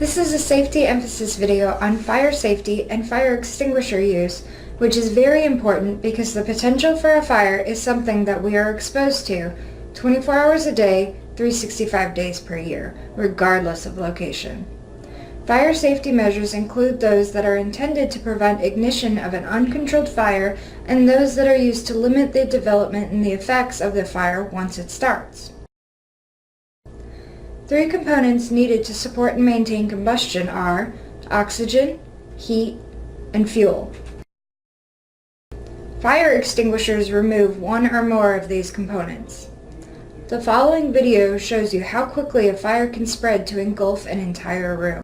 This is a safety emphasis video on fire safety and fire extinguisher use, which is very important because the potential for a fire is something that we are exposed to 24 hours a day, 365 days per year, regardless of location. Fire safety measures include those that are intended to prevent ignition of an uncontrolled fire and those that are used to limit the development and the effects of the fire once it starts. Three components needed to support and maintain combustion are oxygen, heat, and fuel. Fire extinguishers remove one or more of these components. The following video shows you how quickly a fire can spread to engulf an entire room.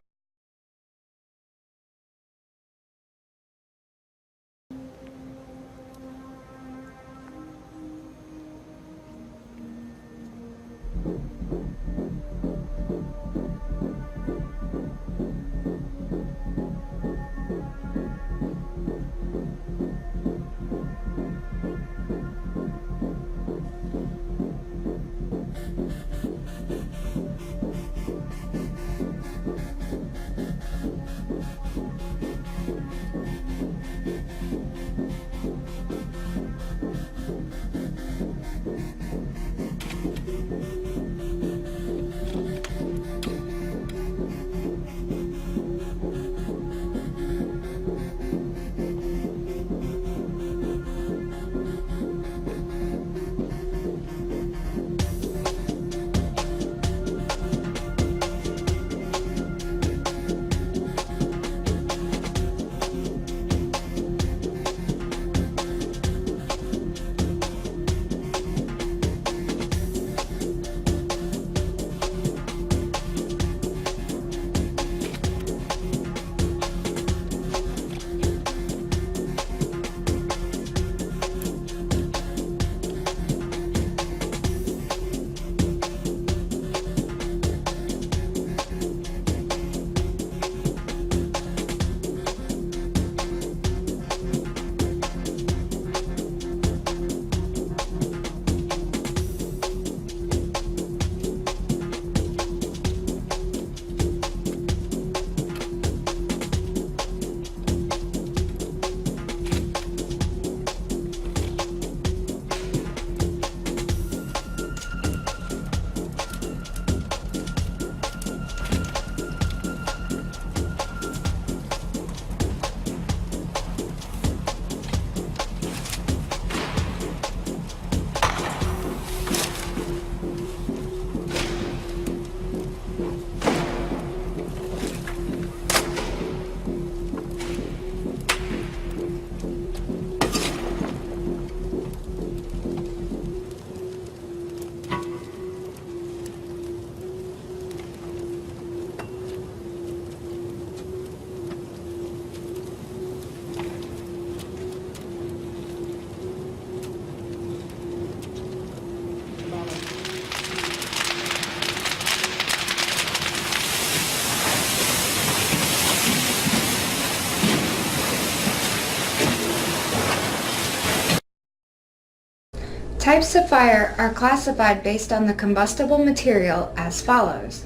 Types of fire are classified based on the combustible material as follows.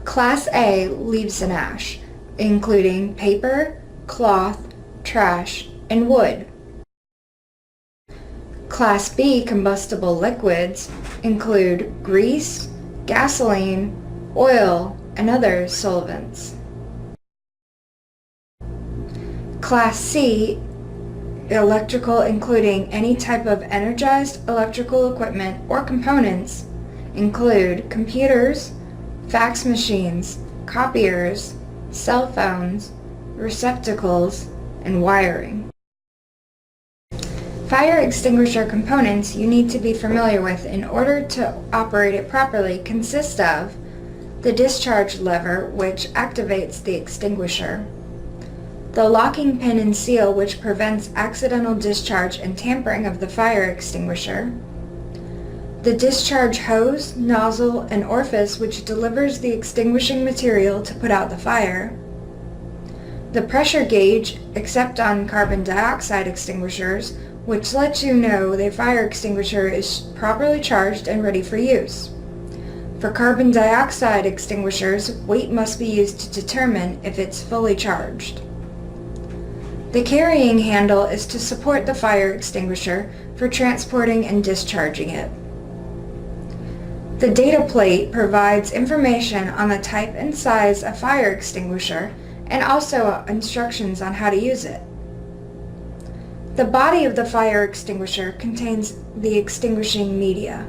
Class A, leaves and ash, including paper, cloth, trash, and wood. Class B, combustible liquids, include grease, gasoline, oil, and other solvents. Class C, electrical, including any type of energized electrical equipment or components, include computers, fax machines, copiers, cell phones, receptacles, and wiring. Fire extinguisher components you need to be familiar with in order to operate it properly consist of the discharge lever, which activates the extinguisher, the locking pin and seal, which prevents accidental discharge and tampering of the fire extinguisher, the discharge hose, nozzle, and orifice, which delivers the extinguishing material to put out the fire, the pressure gauge, except on carbon dioxide extinguishers, which lets you know the fire extinguisher is properly charged and ready for use. For carbon dioxide extinguishers, weight must be used to determine if it's fully charged. The carrying handle is to support the fire extinguisher for transporting and discharging it. The data plate provides information on the type and size of fire extinguisher and also instructions on how to use it. The body of the fire extinguisher contains the extinguishing media.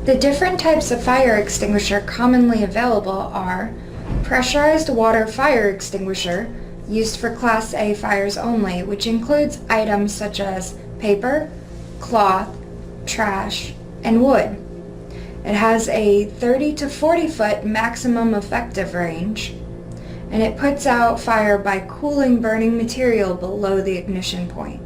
The different types of fire extinguisher commonly available are pressurized water fire extinguisher, used for Class A fires only, which includes items such as paper, cloth, trash, and wood. It has a 30 to 40 foot maximum effective range, and it puts out fire by cooling burning material below the ignition point.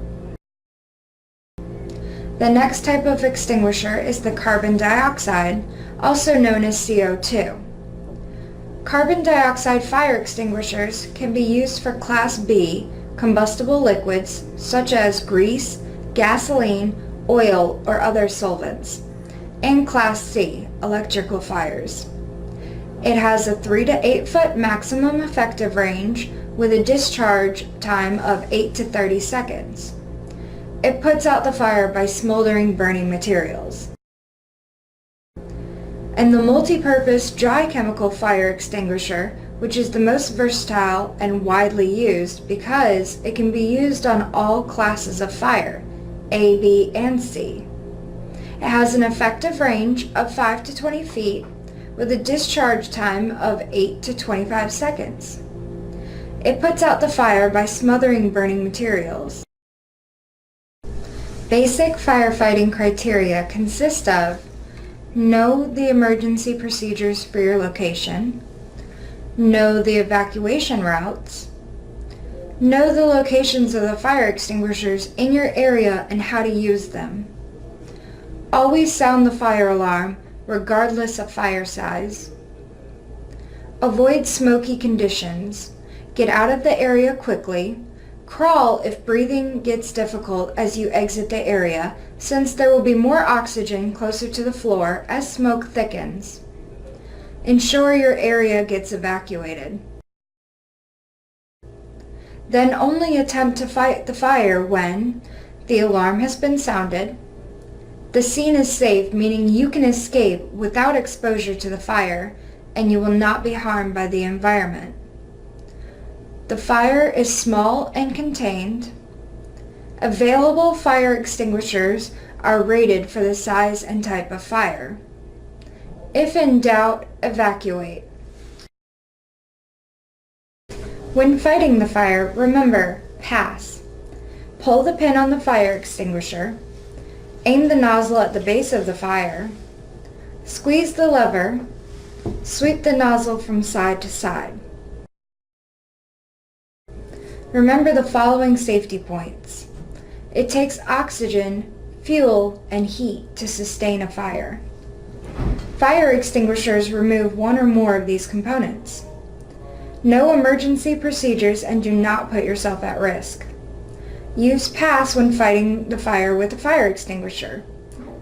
The next type of extinguisher is the carbon dioxide, also known as CO2. Carbon dioxide fire extinguishers can be used for Class B combustible liquids such as grease, gasoline, oil, or other solvents, and Class C electrical fires. It has a 3 to 8 foot maximum effective range with a discharge time of 8 to 30 seconds. It puts out the fire by smoldering burning materials. And the multi-purpose dry chemical fire extinguisher, which is the most versatile and widely used because it can be used on all classes of fire, A, B, and C. It has an effective range of 5 to 20 feet with a discharge time of 8 to 25 seconds. It puts out the fire by smothering burning materials. Basic firefighting criteria consist of: know the emergency procedures for your location, know the evacuation routes, know the locations of the fire extinguishers in your area and how to use them. Always sound the fire alarm regardless of fire size. Avoid smoky conditions. Get out of the area quickly. Crawl if breathing gets difficult as you exit the area, since there will be more oxygen closer to the floor as smoke thickens. Ensure your area gets evacuated. Then only attempt to fight the fire when the alarm has been sounded, the scene is safe, meaning you can escape without exposure to the fire, and you will not be harmed by the environment. The fire is small and contained. Available fire extinguishers are rated for the size and type of fire. If in doubt, evacuate. When fighting the fire, remember, pass. Pull the pin on the fire extinguisher. Aim the nozzle at the base of the fire. Squeeze the lever. Sweep the nozzle from side to side. Remember the following safety points. It takes oxygen, fuel, and heat to sustain a fire. Fire extinguishers remove one or more of these components. Know emergency procedures and do not put yourself at risk. Use pass when fighting the fire with a fire extinguisher.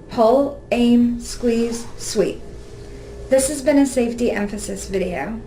Pull, aim, squeeze, sweep. This has been a safety emphasis video.